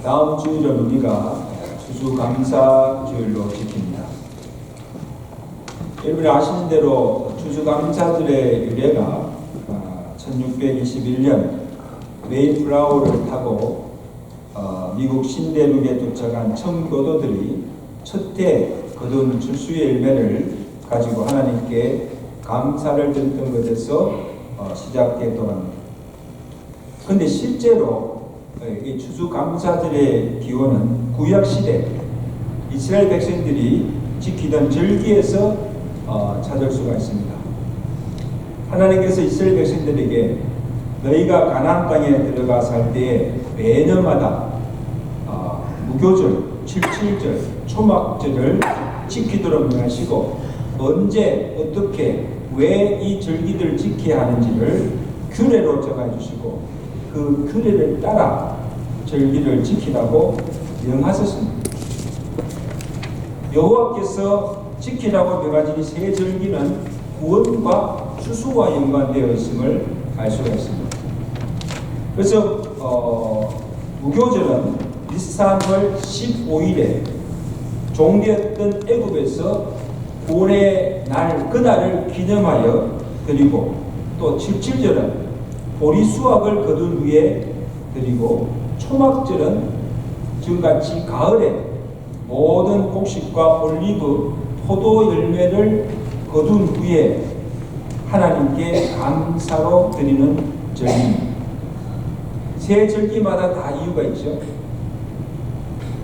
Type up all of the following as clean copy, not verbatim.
다음 주일은 우리가 추수감사주일로 지킵니다. 여러분이 아시는 대로 추수감사절의 유래가 1621년 메이플라워를 타고 미국 신대륙에 도착한 청교도들이 첫해 거둔 추수의 열매를 가지고 하나님께 감사를 드렸던 것에서 시작되도록 합니다. 그런데 실제로 이 추수감사절의 기원은 구약시대 이스라엘 백성들이 지키던 절기에서 찾을 수가 있습니다. 하나님께서 이스라엘 백성들에게 너희가 가나안 땅에 들어가 살 때에 매년마다 무교절, 칠칠절, 초막절을 지키도록 명하시고 언제 어떻게 왜 이 절기들을 지켜야 하는지를 규례로 적어주시고 그 규례를 따라 절기를 지키라고 명하셨습니다. 여호와께서 지키라고 명하신 세 절기는 구원과 추수와 연관되어 있음을 알 수가 있습니다. 그래서 무교절은 니산월 15일에 종되었던 애굽에서 구원의 날 그날을 기념하여 드리고, 또 칠칠절은 보리 수확을 거둔 후에 드리고, 초막절은 지금같이 가을에 모든 곡식과 올리브, 포도 열매를 거둔 후에 하나님께 감사로 드리는 절기입니다. 세 절기마다 다 이유가 있죠.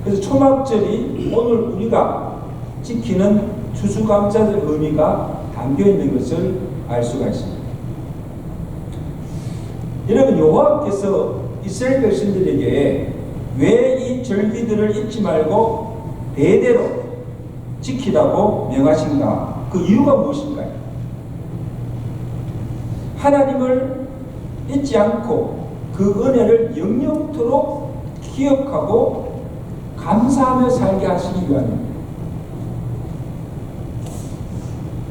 그래서 초막절이 오늘 우리가 지키는 추수감사절 의미가 담겨 있는 것을 알 수가 있습니다. 여러분, 여호와께서 이스라엘 백성들에게 왜 이 절기들을 잊지 말고 대대로 지키라고 명하신가? 그 이유가 무엇인가요? 하나님을 잊지 않고 그 은혜를 영영토록 기억하고 감사하며 살게 하시기 위함입니다.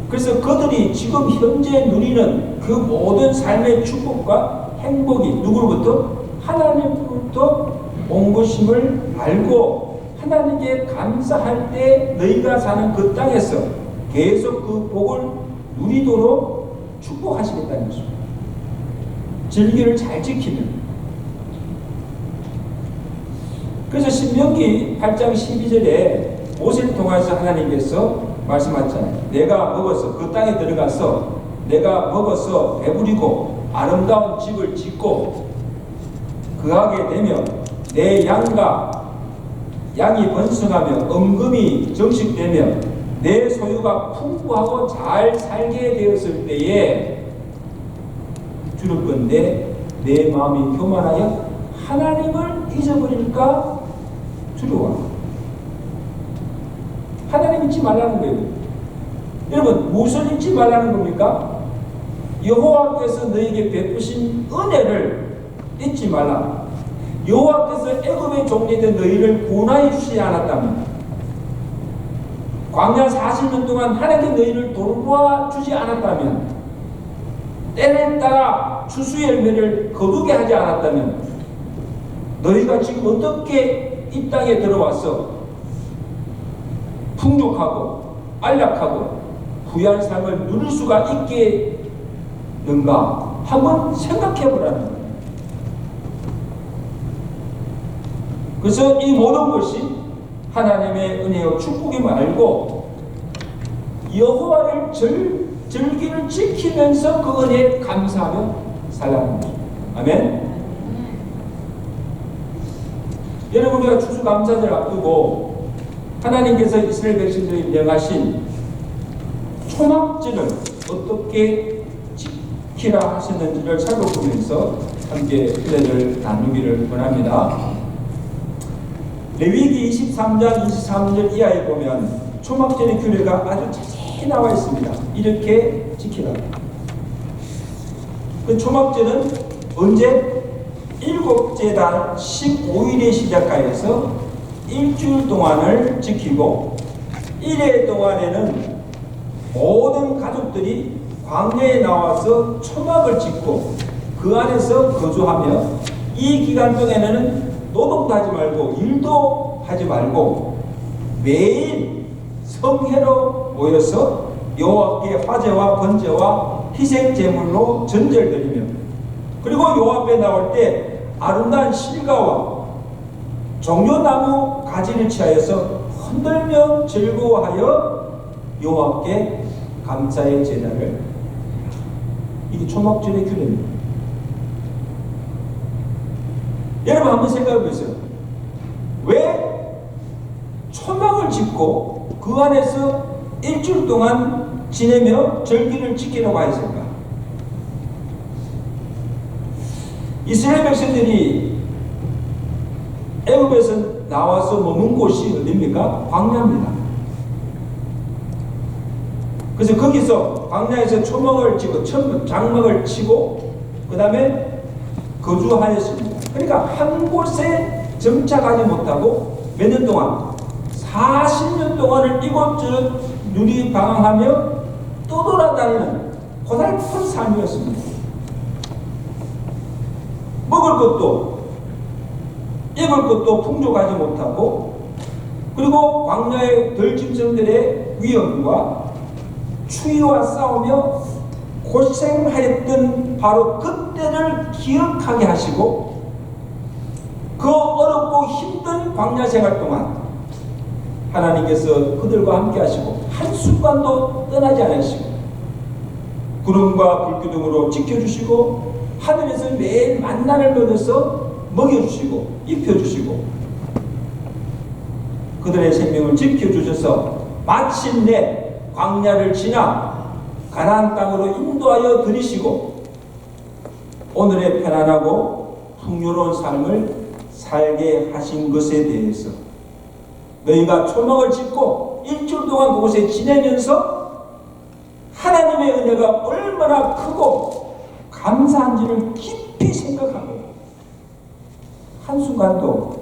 그래서 그들이 지금 현재 누리는 그 모든 삶의 축복과 행복이 누구로부터? 하나님으로부터 온 것임을 알고 하나님께 감사할 때 너희가 사는 그 땅에서 계속 그 복을 누리도록 축복하시겠다는 것입니다. 절기를 잘 지키는. 그래서 신명기 8장 12절에 모세를 통해서 하나님께서 말씀하셨잖아요. 내가 먹어서 그 땅에 들어가서 내가 먹어서 배부리고 아름다운 집을 짓고 거하게 되면 내 양이 번성하며 엄금이 정식되며 내 소유가 풍부하고 잘 살게 되었을 때에 주를 건데 내 마음이 교만하여 하나님을 잊어버릴까 두려워. 하나님 잊지 말라는 거예요. 여러분, 무엇을 잊지 말라는 겁니까? 여호와께서 너에게 베푸신 은혜를 잊지 말라. 여호와께서 애굽에 종되던 너희를 구원하여 주시지 않았다면, 광야 40년 동안 하나님께 너희를 돌보아 주지 않았다면, 때를 따라 추수의 열매를 거두게 하지 않았다면, 너희가 지금 어떻게 이 땅에 들어와서 풍족하고 안락하고 부유한 삶을 누릴 수가 있겠는가 한번 생각해 보라는 거예요. 그래서 이 모든 것이 하나님의 은혜와 축복임을 알고 여호와를 절기를 지키면서 그 은혜에 감사하며 살라는 거죠. 아멘. 여러분, 우리가 추수감사절 앞두고 하나님께서 이스라엘 백성들이 명하신 초막절을 어떻게 지키라 하셨는지를 살펴보면서 함께 은혜를 나누기를 원합니다. 레위기 23장 23절 이하에 보면 초막절의 규례가 아주 자세히 나와 있습니다. 이렇게 지키라. 그 초막절은 언제? 일곱째 달 15일에 시작하여서 일주일 동안을 지키고 1회 동안에는 모든 가족들이 광야에 나와서 초막을 짓고 그 안에서 거주하며 이 기간 동안에는 노동도 하지 말고 일도 하지 말고 매일 성회로 모여서 여호와께 화제와 번제와 희생 제물로 전제를 드리며, 그리고 여호와 앞에 나올 때 아름다운 실과와 종려나무 가지를 취하여서 흔들며 즐거워하여 여호와께 감사의 제단을. 이게 초막절의 규례입니다. 여러분 한번 생각해 보세요. 왜 초막을 짓고 그 안에서 일주일 동안 지내며 절기를 지키려고 하였을까? 이스라엘 백성들이 애굽에서 나와서 머문 곳이 어디입니까? 광야입니다. 그래서 거기서 광야에서 초막을 치고 장막을 치고 그 다음에 거주하였습니다. 그러니까 한 곳에 정착하지 못하고 몇 년 동안 40년 동안을 이곳저곳 누리방황하며 떠돌아다니는 고달픈 삶이었습니다. 먹을 것도 입을 것도 풍족하지 못하고, 그리고 광야의 들짐승들의 위험과 추위와 싸우며 고생하였던 바로 그때를 기억하게 하시고, 그 어렵고 힘든 광야 생활 동안 하나님께서 그들과 함께 하시고 한순간도 떠나지 않으시고 구름과 불기둥으로 지켜주시고 하늘에서 매일 만나를 먹여서 먹여주시고 입혀주시고 그들의 생명을 지켜주셔서 마침내 광야를 지나 가나안 땅으로 인도하여 들이시고 오늘의 편안하고 풍요로운 삶을 살게 하신 것에 대해서 너희가 초막을 짓고 일주일 동안 그곳에 지내면서 하나님의 은혜가 얼마나 크고 감사한지를 깊이 생각하고 한순간도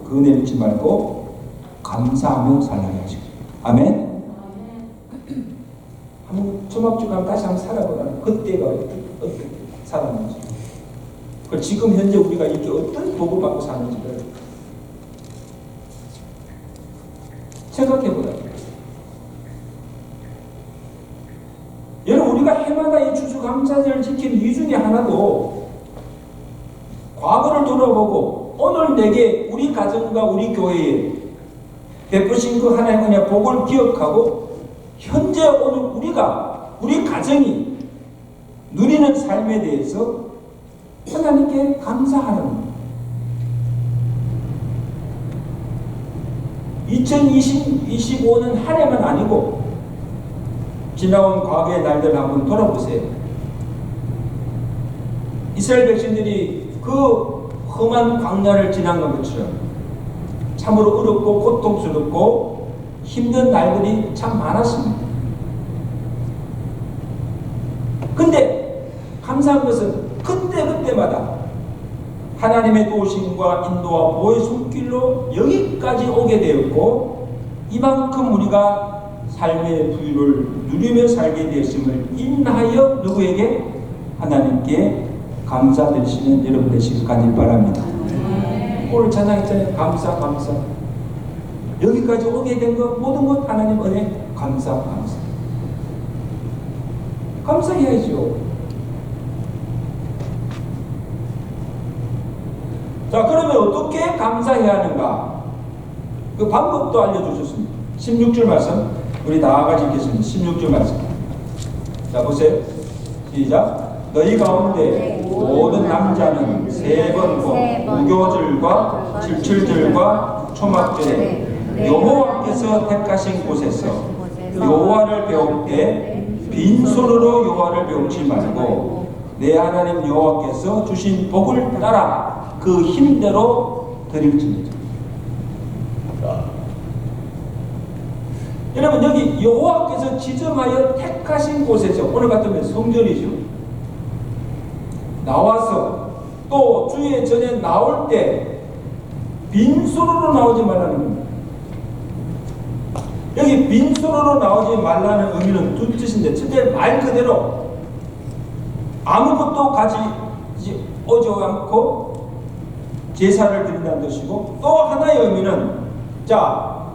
그 은혜를 잊지 말고 감사하며 살아야 하시고. 아멘. 한번 초막주가 한번 다시 한번 살아보라. 그때가 어떻게 살았는지, 그리고 지금 현재 우리가 이렇게 어떤 복을 받고 사는지를 생각해보라. 여러분, 우리가 해마다 이 추수감사절을 지킨 이 중에 하나도 과거를 돌아보고 오늘 내게 우리 가정과 우리 교회에 베푸신 그 하나님의 은혜 복을 기억하고 현재 오늘 우리 가정이 누리는 삶에 대해서 하나님께 감사하는 겁니다. 2025년 한 해만 아니고 지나온 과거의 날들을 한번 돌아보세요. 이스라엘 백성들이 그 험한 광야를 지난 것처럼 참으로 어렵고 고통스럽고 힘든 날들이 참 많았습니다. 근데 감사한 것은 그때마다 하나님의 도우심과 인도와 보호의 손길로 여기까지 오게 되었고, 이만큼 우리가 삶의 부유를 누리며 살게 되었음을 인하여 누구에게? 하나님께 감사드리시는 여러분 되시길 간절히 바랍니다. 오늘 찬양했잖아요. 감사. 여기까지 오게 된 것, 모든 것 하나님 은혜 감사. 감사해야죠. 자, 그러면 어떻게 감사해야 하는가? 그 방법도 알려주셨습니다. 16절 말씀 우리 다 같이 읽겠습니다. 16절 말씀. 자, 보세요. 시작. 너희 가운데 모든 남자는 3번과 무교절과 칠칠절과 초막절에 여호와께서 택하신 곳에서 여호와를 배울 때 빈손으로 여호와를 배우지 말고 내 하나님 여호와께서 주신 복을 따라 그 힘대로 드릴지니라. 여러분, 여기 여호와께서 지정하여 택하신 곳에서, 오늘 같으면 성전이죠, 나와서 또 주의 전에 나올 때 빈손으로 나오지 말라는 겁니다. 여기 빈손으로 나오지 말라는 의미는 두 뜻인데, 첫째, 말 그대로 아무것도 가지고 오지 않고 제사를 드린다는 뜻이고, 또 하나의 의미는 자,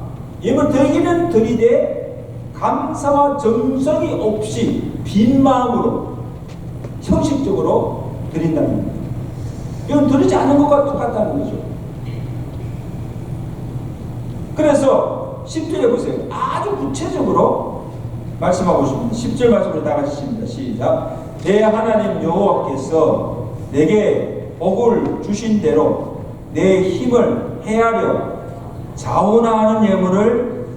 예물 드리기는 드리되 감사와 정성이 없이 빈 마음으로 형식적으로 드린다는 겁니다. 이건 드리지 않은 것과 똑같다는 거죠. 그래서 10절에 보세요. 아주 구체적으로 말씀하고 있습니다. 10절 말씀으로 다 같이 읽습니다. 시작. 내 하나님 여호와께서 내게 복을 주신 대로 내 힘을 헤아려 자원하는 예물을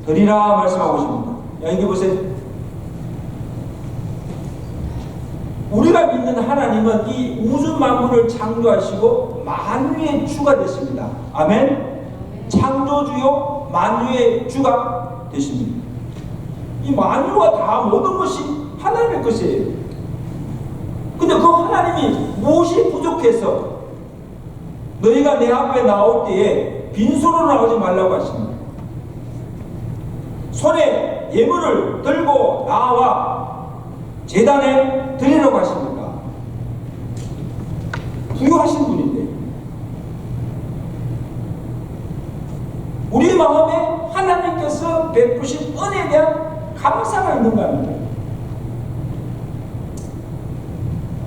드리라 말씀하고 있습니다. 여기 보세요. 우리가 믿는 하나님은 이 우주 만물을 창조하시고 만유의 주가 되십니다. 아멘. 창조주요 만유의 주가 되십니다. 이 만유가 다 모든 것이 하나님의 것이에요. 근데 그 하나님이 무엇이 부족해서 너희가 내 앞에 나올 때에 빈손으로 나오지 말라고 하십니다. 손에 예물을 들고 나와 제단에 드리라고 하십니까? 부유하신 분인데 우리 마음에 하나님께서 베푸신 은혜에 대한 감사가 있는가 합니다.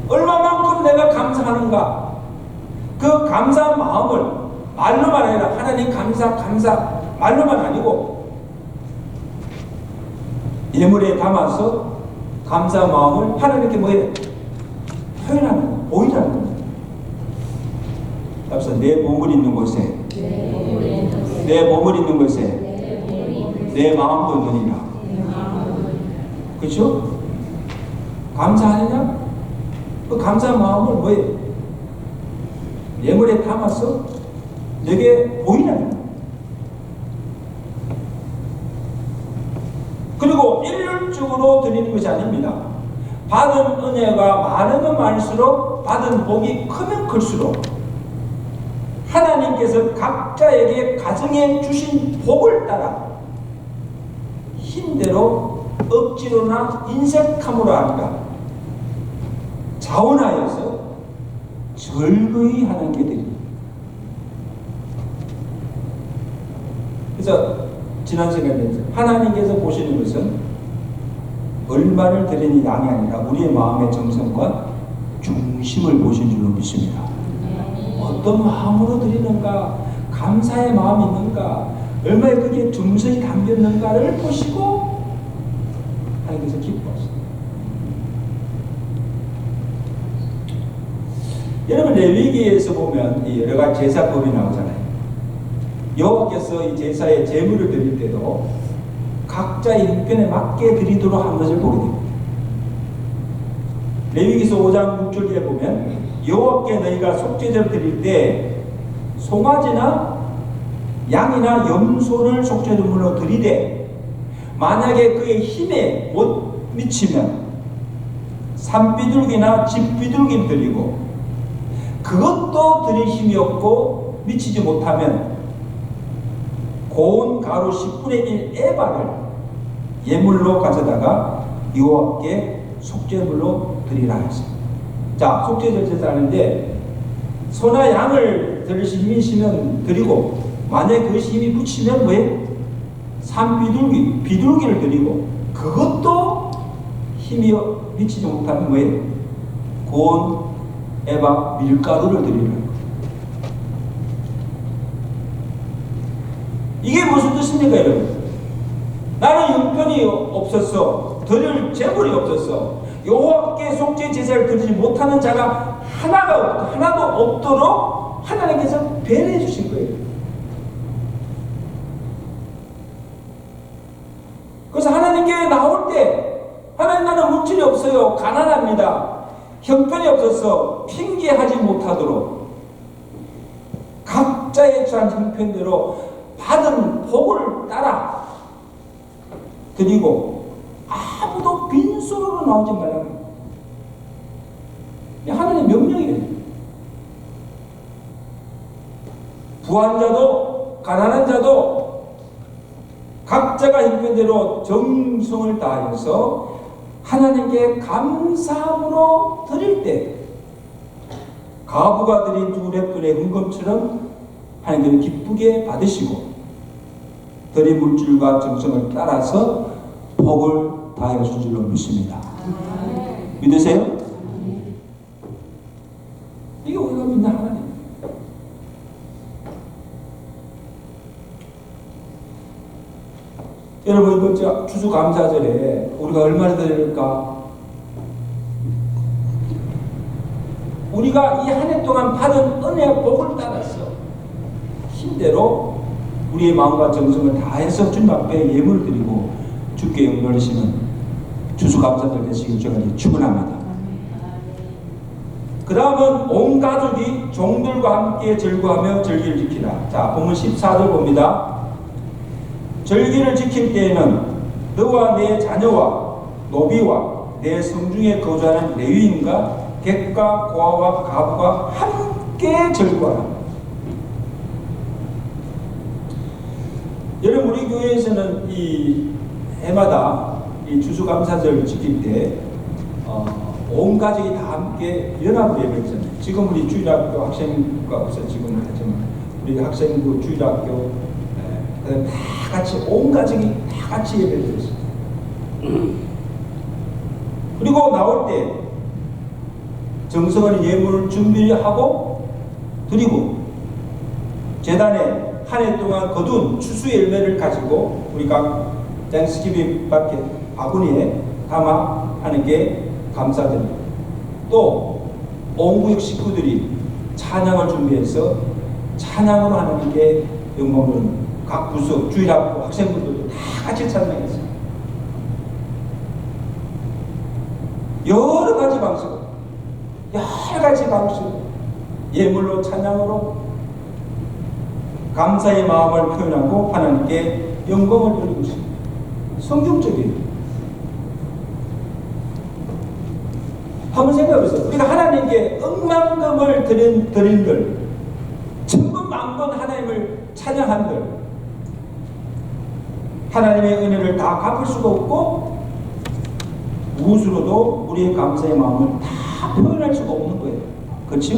얼마만큼 내가 감사하는가, 그 감사한 마음을 말로만 아니라 하나님 감사 말로만 아니고 예물에 담아서 감사한 마음을 하나님께 뭐예요? 표현하는 거, 보이라는 겁니다. 그래서 내 몸을 있는 곳에 내 몸을 있는 곳에 내 마음도 있느니라. 그렇죠? 감사하느냐? 그 감사한 마음을 뭐예요? 예물에 담아서 내게 보이라는 거예요. 그리고 일률적으로 드리는 것이 아닙니다. 받은 은혜가 많으면 많을수록 받은 복이 크면 클수록 하나님께서 각자에게 가정에 주신 복을 따라 힘대로 억지로나 인색함으로 아니라 자원하여서 즐거이 하나님께 드립니다. 그래서 지난 시간에 하나님께서 보시는 것은 얼마를 드리는 양이 아니라 우리의 마음의 정성과 중심을 보신 줄로 믿습니다. 어떤 마음으로 드리는가, 감사의 마음이 있는가, 얼마에 그게 정성이 담겼는가를 보시고 하나님께서 기뻐하십니다. 여러분 레위기에서 보면 여러 가지 제사법이 나오잖아요. 여호와께서 이 제사에 제물을 드릴 때도 각자의 형편에 맞게 드리도록 한 것을 보게 됩니다. 레위기서 5장 6절에 보면 여호와께 너희가 속죄제를 드릴 때 송아지나 양이나 염소를 속죄제물로 드리되 만약에 그의 힘에 못 미치면 산비둘기나 집비둘기를 드리고 그것도 드릴 힘이 없고 미치지 못하면 고운 가루 10분의 1 에바를 예물로 가져다가 여호와께 속죄물로 드리라 했습니다. 자, 속죄제를 제사하는데 소나 양을 드릴 힘이 있으면 드리고 만약에 그것이 힘이 붙이면 왜? 산비둘기, 비둘기를 드리고 그것도 힘이 미치지 못하면 왜? 고운 에바 밀가루를 드리는 거예요. 이게 무슨 뜻입니까, 여러분? 나는 형편이 없었어. 드릴 재물이 없었어. 여호와께 속죄 제사를 드리지 못하는 자가 하나도 없도록 하나님께서 배려해 주신 거예요. 그래서 하나님께 나올 때 하나님 나는 물질이 없어요. 가난합니다. 형편이 없어서 핑계하지 못하도록 각자의 처한 형편대로 받은 복을 따라 드리고 아무도 빈손으로 나오지 말라고. 하나님의 명령이에요. 부한 자도 가난한 자도 각자가 형편대로 정성을 다하여서 하나님께 감사함으로 드릴 때 과부가 드린 두 랩돈의 헌금처럼 하나님께는 기쁘게 받으시고 드린 물질과 정성을 따라서 복을 다해 주실 줄로 믿습니다. 믿으세요? 이게 우리가 믿는 하나님. 여러분, 이번 추수감사절에 우리가 얼마나 드릴까? 우리가 이 한 해 동안 받은 은혜의 복을 따라서 힘대로 우리의 마음과 정성을 다해서 주님 앞에 예물을 드리고 주께 영광을 드리시는 추수감사절 되시길 제가 축원합니다. 그 다음은 온 가족이 종들과 함께 즐거워하며 절기를 지키라. 자, 본문 14절 봅니다. 절기를 지킬 때에는 너와 내 자녀와 노비와 내 성중에 거주하는 레위인과 객과 고아와 가부가 함께 즐거워하라. 여러분, 우리 교회에서는 이 해마다 이 추수감사절 지킬 때 온 가족이 다 함께 연합으로 예배했잖아요. 지금 우리 주일학교 학생과 없어 지금은 하지만 우리 학생부 주일학교 다 같이 온 가족이 다 같이 예배를 드렸어요. 그리고 나올 때 정성을 예물을 준비하고 드리고 제단에 한 해 동안 거둔 추수 열매를 가지고 우리가 땡스기빙 밖에 바구니에 담아 하나님께 감사드립니다. 또 온 구역 식구들이 찬양을 준비해서 찬양으로 하나님께 영광을 각 부서 주일학교 학생분들도 다 같이 찬양했어요. 여러 가지 방식 예물로 찬양으로 감사의 마음을 표현하고 하나님께 영광을 드리고 있습니다. 성경적이에요. 한번 생각해보세요. 우리가 하나님께 억만금을 드린들, 천번만번 하나님을 찬양한들, 하나님의 은혜를 다 갚을 수가 없고 무엇으로도 우리의 감사의 마음을 다 표현할 수가 없는 거예요. 그렇죠?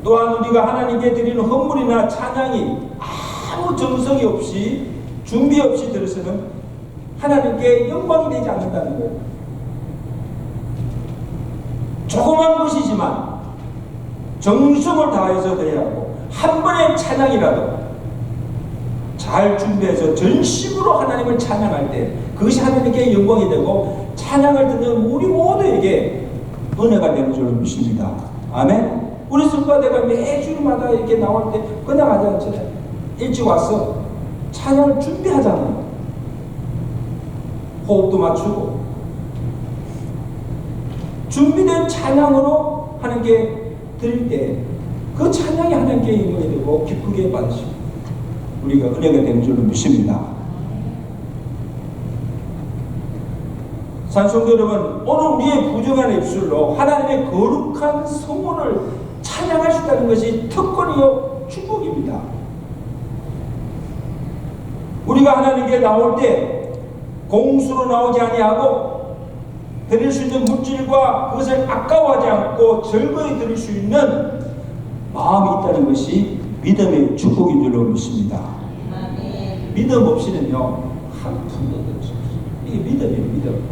또한 우리가 하나님께 드리는 헌물이나 찬양이 아무 정성이 없이 준비 없이 들어서는 하나님께 영광이 되지 않는다는 거예요. 조그만 것이지만 정성을 다해서 드려야 하고 한 번의 찬양이라도 잘 준비해서 전심으로 하나님을 찬양할 때 그것이 하나님께 영광이 되고 찬양을 듣는 우리 모두에게 은혜가 되는 줄로 믿습니다. 아멘. 우리 성가대가 매주마다 이렇게 나올 때 그냥 하지 않잖아요. 일찍 와서 찬양을 준비하잖아요. 호흡도 맞추고 준비된 찬양으로 하나님께 드릴 때 그 찬양이 하나님께 영광이 되고 기쁘게 받으시고 우리가 은혜가 되는 줄로 믿습니다. 산성도 여러분, 오늘 우리의 부정한 입술로 하나님의 거룩한 성문을 찬양할 수 있다는 것이 특권이요 축복입니다. 우리가 하나님께 나올 때 공수로 나오지 아니하고 드릴 수 있는 물질과 그것을 아까워하지 않고 즐거이 드릴 수 있는 마음이 있다는 것이 믿음의 축복인 줄로 믿습니다. 믿음 없이는요 한 푼도 없어요. 이게 믿음이에요. 믿음.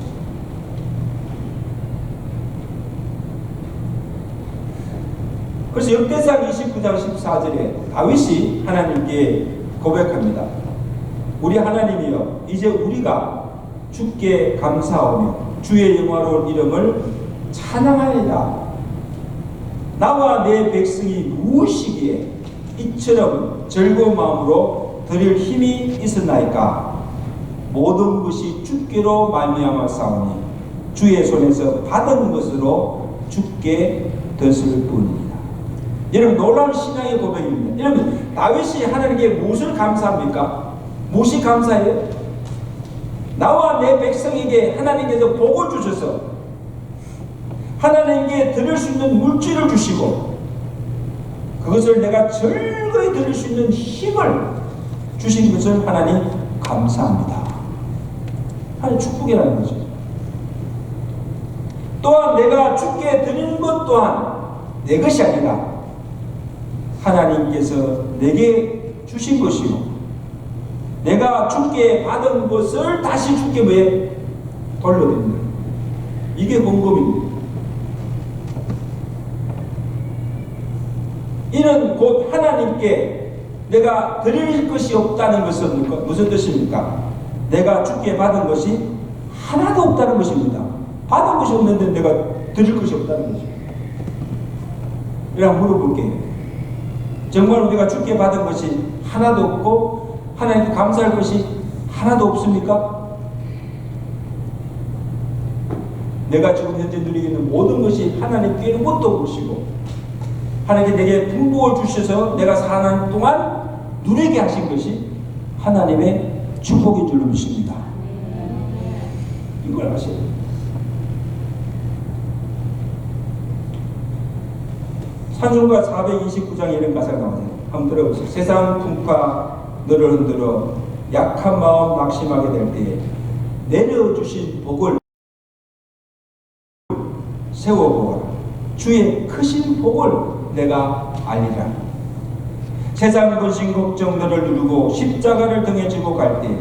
그래서 역대상 29장 14절에 다윗이 하나님께 고백합니다. 우리 하나님이여, 이제 우리가 주께 감사하며 주의 영화로운 이름을 찬양하리라. 나와 내 백성이 무엇이기에 이처럼 즐거운 마음으로 드릴 힘이 있었나이까. 모든 것이 주께로 말미암아 싸우니 주의 손에서 받은 것으로 주께 됐을 뿐이니라. 여러분, 놀라운 신앙의 고백입니다. 여러분, 다윗이 하나님께 무엇을 감사합니까? 무엇이 감사해요? 나와 내 백성에게 하나님께서 복을 주셔서 하나님께 드릴 수 있는 물질을 주시고 그것을 내가 즐거이 드릴 수 있는 힘을 주신 것을 하나님 감사합니다. 하나님 축복이라는 거죠. 또한 내가 주께 드리는 것 또한 내 것이 아니라 하나님께서 내게 주신 것이요 내가 주께 받은 것을 다시 주께 왜 돌려드린다. 이게 헌금입니다. 이는 곧 하나님께 내가 드릴 것이 없다는 것은 무슨 뜻입니까? 내가 주께 받은 것이 하나도 없다는 것입니다. 받은 것이 없는데 내가 드릴 것이 없다는 것입니다. 이랑 물어볼게요. 정말 우리가 주께 받은 것이 하나도 없고 하나님께 감사할 것이 하나도 없습니까? 내가 지금 현재 누리고 있는 모든 것이 하나님께 뭣도 없으시고 하나님께 내게 풍복을 주셔서 내가 사는 동안 누리게 하신 것이 하나님의 축복인 줄 믿습니다. 이걸 아셔야 돼요. 찬송가 429장에 이런 가사가 나오네요. 한번 들어보세요. 세상 풍파 너를 흔들어 약한 마음 낙심하게 될 때에 내려주신 복을 세워보아라. 주의 크신 복을 내가 알리라. 세상 근심 걱정 너를 누르고 십자가를 등에 지고 갈 때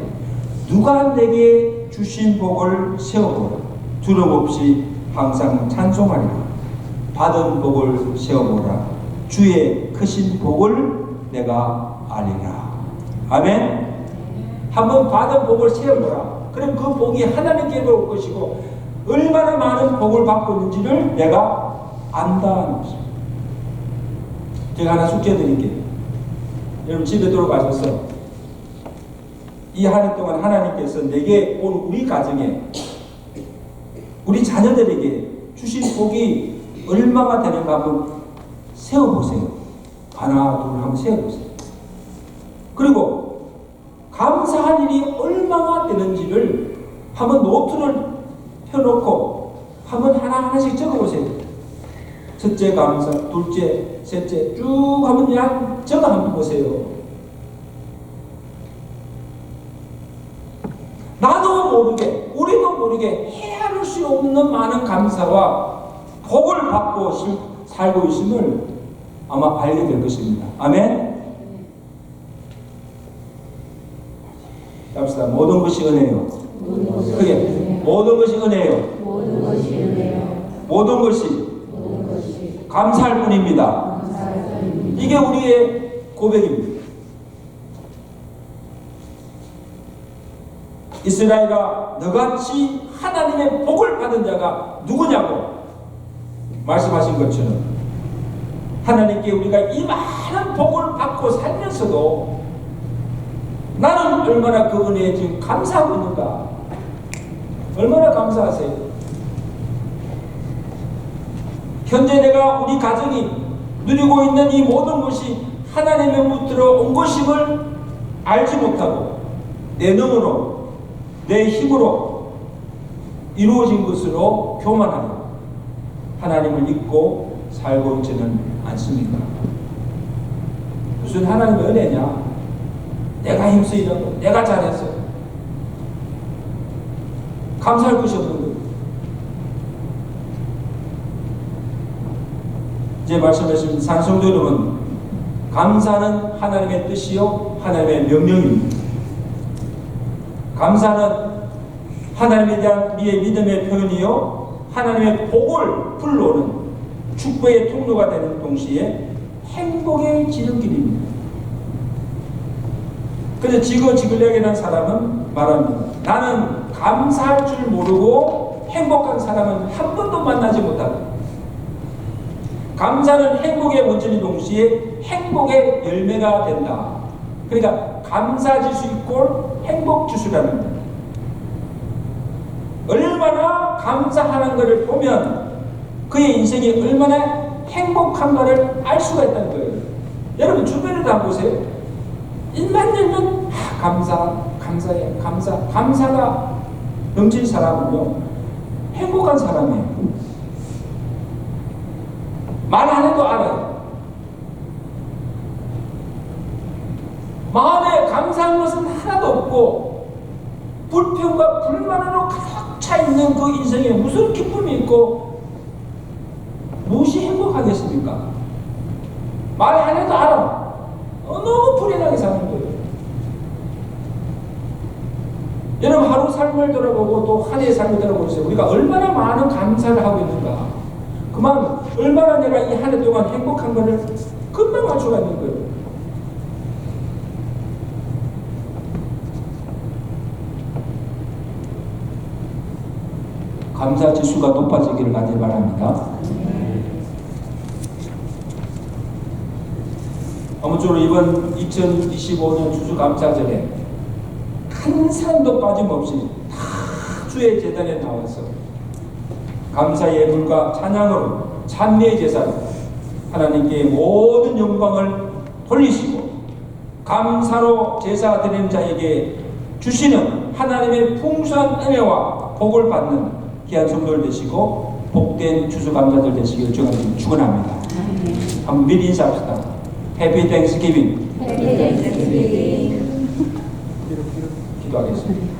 누가 내게 주신 복을 세워보라. 두려움 없이 항상 찬송하리라. 받은 복을 세워보라. 주의 크신 복을 내가 알리라. 아멘. 한번 받은 복을 세워보라. 그럼 그 복이 하나님께로 올 것이고 얼마나 많은 복을 받고 있는지를 내가 안다는 것입니다. 제가 하나 숙제 드릴게요. 여러분 집에 들어가셔서 이 한 해 동안 하나님께서 내게 온 우리 가정에 우리 자녀들에게 주신 복이 얼마가 되는가 한번 세워보세요. 하나 둘 한번 세워보세요. 그리고 감사할 일이 얼마나 되는지를 한번 노트를 펴놓고 한번 하나하나씩 적어보세요. 첫째 감사, 둘째, 셋째 쭉 한번 그냥 적어 한번 보세요. 나도 모르게 우리도 모르게 헤아릴 수 없는 많은 감사와 복을 받고 살고 있음을 아마 알게 될 것입니다. 아멘. 갑시다. 모든 것이 은혜요. 그게 모든 것이 은혜요. 모든 것이 감사할 뿐입니다. 이게 우리의 고백입니다. 이스라엘아 너같이 하나님의 복을 받은 자가 누구냐고 말씀하신 것처럼 하나님께 우리가 이 많은 복을 받고 살면서도 나는 얼마나 그 은혜에 지금 감사하고 있는가? 얼마나 감사하세요? 현재 내가 우리 가정이 누리고 있는 이 모든 것이 하나님의 무트로 온 것임을 알지 못하고 내 눈으로 내 힘으로 이루어진 것으로 교만하며 하나님을 잊고 살고 있지는 않습니까? 무슨 하나님의 은혜냐? 내가 힘써 일하고 내가 잘했어. 감사할 것이 없는 거예요. 이제 말씀하신 산성도 여러분, 감사는 하나님의 뜻이요 하나님의 명령입니다. 감사는 하나님에 대한 우리의 믿음의 표현이요 하나님의 복을 불러오는 축복의 통로가 되는 동시에 행복의 지름길입니다. 그래서 지글지글하게는 사람은 말합니다. 나는 감사할 줄 모르고 행복한 사람은 한 번도 만나지 못한다. 감사는 행복의 원천이 동시에 행복의 열매가 된다. 그러니까 감사지수 이꼴 행복지수라는 거예요. 얼마나 감사하는 것을 보면 그의 인생이 얼마나 행복한가를 알 수가 있다는 거예요. 여러분 주변에도 한번 보세요. 일만 열면 감사해, 감사가 넘친 사람은요 행복한 사람이에요. 말 안 해도 알아요. 마음에 감사한 것은 하나도 없고 불평과 불만으로 가득 차 있는 그 인생에 무슨 기쁨이 있고 있습니까? 말 안 해도 알아. 너무 불행하게 사는 거예요. 여러분 하루 삶을 돌아보고 또 한 해의 삶을 돌아보세요. 우리가 얼마나 많은 감사를 하고 있는가. 그만 얼마나 내가 이 한 해 동안 행복한 것을 금방 알 수가 있는 거예요. 감사 지수가 높아지기를 간절히 바랍니다. 아무쪼록 이번 2025년 추수감사절에 한 사람도 빠짐없이 다 주의 제단에 나와서 감사 예물과 찬양으로 찬미의 제사로 하나님께 모든 영광을 돌리시고 감사로 제사 드리는 자에게 주시는 하나님의 풍성한 은혜와 복을 받는 귀한 성도들 되시고 복된 추수감사들 되시기를 주님 축원합니다. 한번 미리 인사합시다. 해피 땡스기빙. 기도하겠습니다.